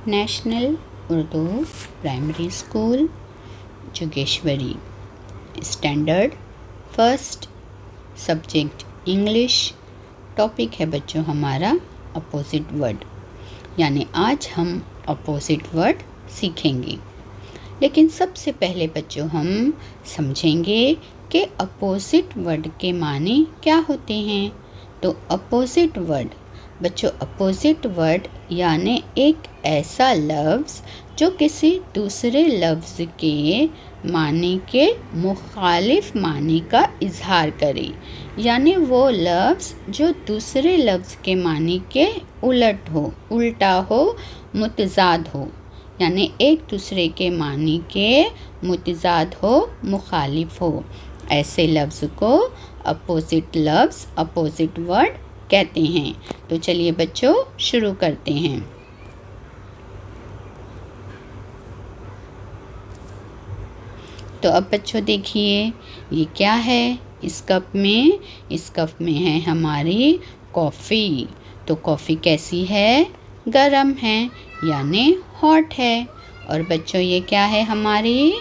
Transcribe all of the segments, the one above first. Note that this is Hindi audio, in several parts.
National Urdu primary school Jogeshwari. Standard first, subject English. Topic है बच्चों हमारा अपोजिट वर्ड, यानी आज हम अपोजिट वर्ड सीखेंगे। लेकिन सबसे पहले बच्चों हम समझेंगे कि अपोजिट वर्ड के माने क्या होते हैं। तो अपोजिट वर्ड बच्चों, अपोजिट वर्ड यानी एक ऐसा लफ्ज़ जो किसी दूसरे लफ्ज़ के माने के मुखालिफ माने का इजहार करे, यानी वो लफ्ज़ जो दूसरे लफ्ज़ के माने के उल्टा हो, मुतज़ाद हो, यानी एक दूसरे के माने के मुतज़ाद हो, मुखालिफ हो, ऐसे लफ्ज़ को अपोजिट लफ्ज़, अपोजिट वर्ड कहते हैं। तो चलिए बच्चों शुरू करते हैं। तो अब बच्चों देखिए ये क्या है इस कप में है हमारी कॉफ़ी। तो कॉफ़ी कैसी है? गरम है, यानी हॉट है। और बच्चों ये क्या है? हमारी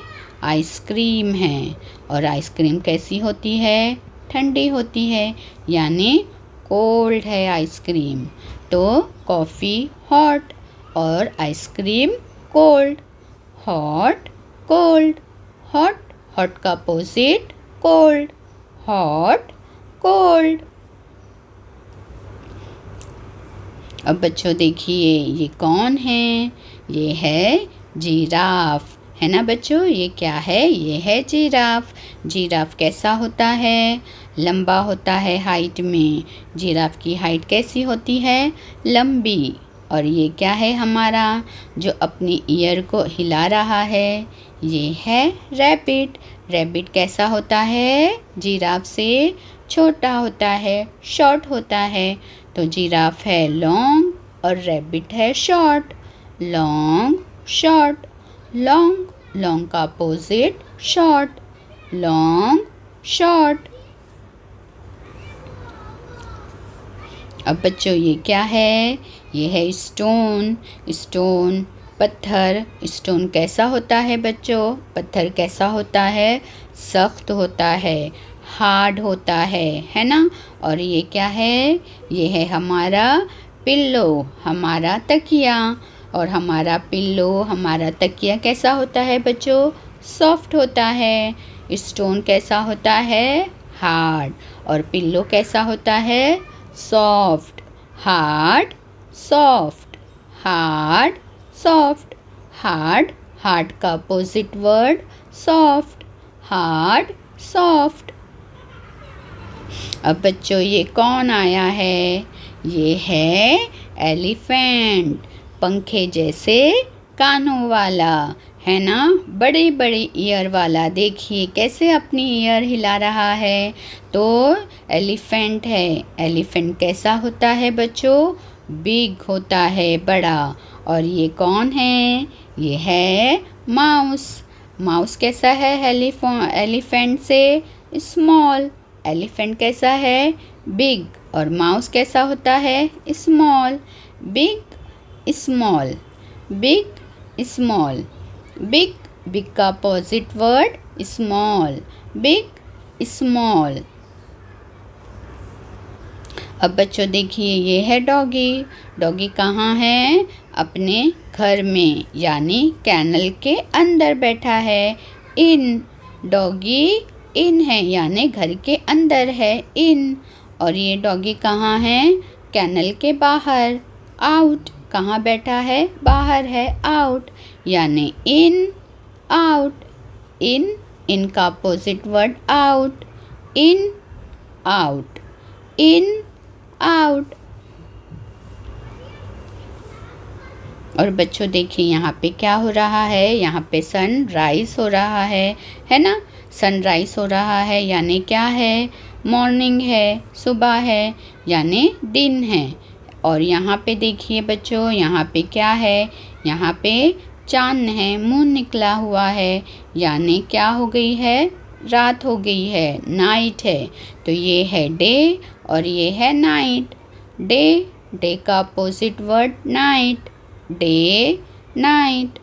आइसक्रीम है। और आइसक्रीम कैसी होती है? ठंडी होती है, यानी कोल्ड है आइसक्रीम। तो कॉफ़ी हॉट और ice cream cold. Hot cold, hot hot का अपोजिट कोल्ड, हॉट कोल्ड। अब बच्चों देखिए ये कौन है? ये है जिराफ, है ना बच्चों? ये क्या है? ये है जिराफ। जिराफ कैसा होता है? लंबा होता है हाइट में। जिराफ की हाइट कैसी होती है? लंबी। और ये क्या है हमारा जो अपनी ईयर को हिला रहा है? ये है रैबिट। रैबिट कैसा होता है? जिराफ से छोटा होता है, शॉर्ट होता है। तो जिराफ है लॉन्ग और रैबिट है short. Long short, long long का अपोजिट शॉर्ट, लॉन्ग शॉर्ट। अब बच्चों ये क्या है? ये है स्टोन। स्टोन पत्थर। स्टोन कैसा होता है बच्चों? पत्थर कैसा होता है? सख्त होता है, हार्ड होता है ना? और ये क्या है? ये है हमारा पिल्लो, हमारा तकिया। और हमारा पिल्लो, हमारा तकिया कैसा होता है बच्चों? सॉफ्ट होता है। स्टोन कैसा होता है? हार्ड। और पिल्लो कैसा होता है? Soft. Hard soft, hard soft. Hard, hard का opposite word soft, hard soft. अब बच्चों ये कौन आया है? ये है एलिफेंट, पंखे जैसे कानों वाला, है ना? बड़े बड़े ईयर वाला। देखिए कैसे अपनी ईयर हिला रहा है। तो एलिफेंट है। एलिफेंट कैसा होता है बच्चों? बिग होता है, बड़ा। और ये कौन है? ये है माउस। माउस कैसा है एलिफेंट से? स्मॉल। एलिफेंट कैसा है? बिग। और माउस कैसा होता है? Small. Big small, big small. Big, big का opposite word small, big small. अब बच्चों देखिए ये है डॉगी। डॉगी कहाँ है? अपने घर में, यानी कैनल के अंदर बैठा है। इन, डॉगी इन है, यानी घर के अंदर है, इन। और ये डॉगी कहाँ है? कैनल के बाहर। आउट, कहाँ बैठा है? बाहर है, आउट, यानी इन आउट। इन, इन का opposite word out, in out, in out. और बच्चों देखिए यहाँ पे क्या हो रहा है? यहाँ पे सनराइज हो रहा है ना? सनराइज हो रहा है, यानी क्या है? मॉर्निंग है, सुबह है, यानी दिन है। और यहाँ पे देखिए बच्चों, यहाँ पे क्या है? यहाँ पे चाँद है, मून निकला हुआ है, यानी क्या हो गई है? रात हो गई है, नाइट है। तो ये है डे और ये है नाइट। डे, डे का opposite word night. Day night,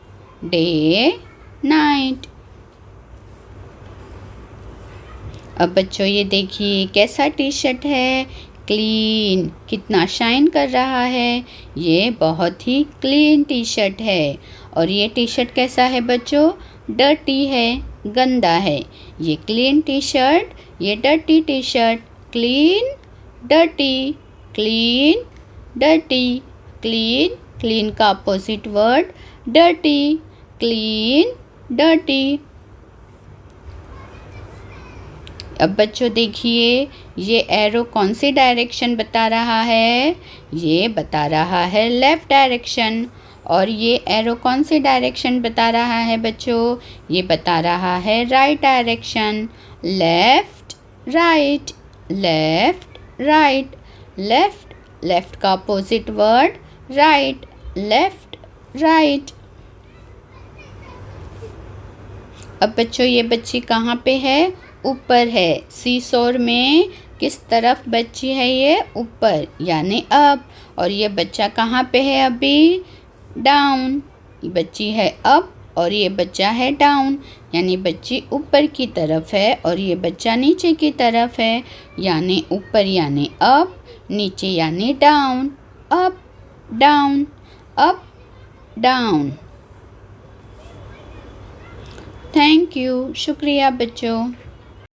day night. अब बच्चों ये देखिए कैसा टी शर्ट है, क्लीन, कितना शाइन कर रहा है। ये बहुत ही क्लीन टी शर्ट है। और ये टी शर्ट कैसा है बच्चों, डर्टी है, गंदा है। ये क्लीन टी शर्ट, ये dirty T shirt. Clean, dirty, clean, dirty, clean, clean का opposite word dirty, clean, dirty. अब बच्चों देखिए ये एरो कौन सी डायरेक्शन बता रहा है, ये बता रहा है लेफ़्ट डायरेक्शन। और ये एरो कौन सी डायरेक्शन बता रहा है बच्चों, ये बता रहा है right direction. Left, right, left, right, left, left का opposite word right, left, right. अब बच्चों ये बच्ची कहाँ पे है, ऊपर है। सीसोर में किस तरफ बच्ची है, ये ऊपर यानी अप। और ये बच्चा कहाँ पे है अभी, डाउन। बच्ची है अप और ये बच्चा है डाउन, यानी बच्ची ऊपर की तरफ है और ये बच्चा नीचे की तरफ है। यानी ऊपर यानी अप, नीचे यानी down. Up, down, up, down. Thank you, शुक्रिया बच्चों।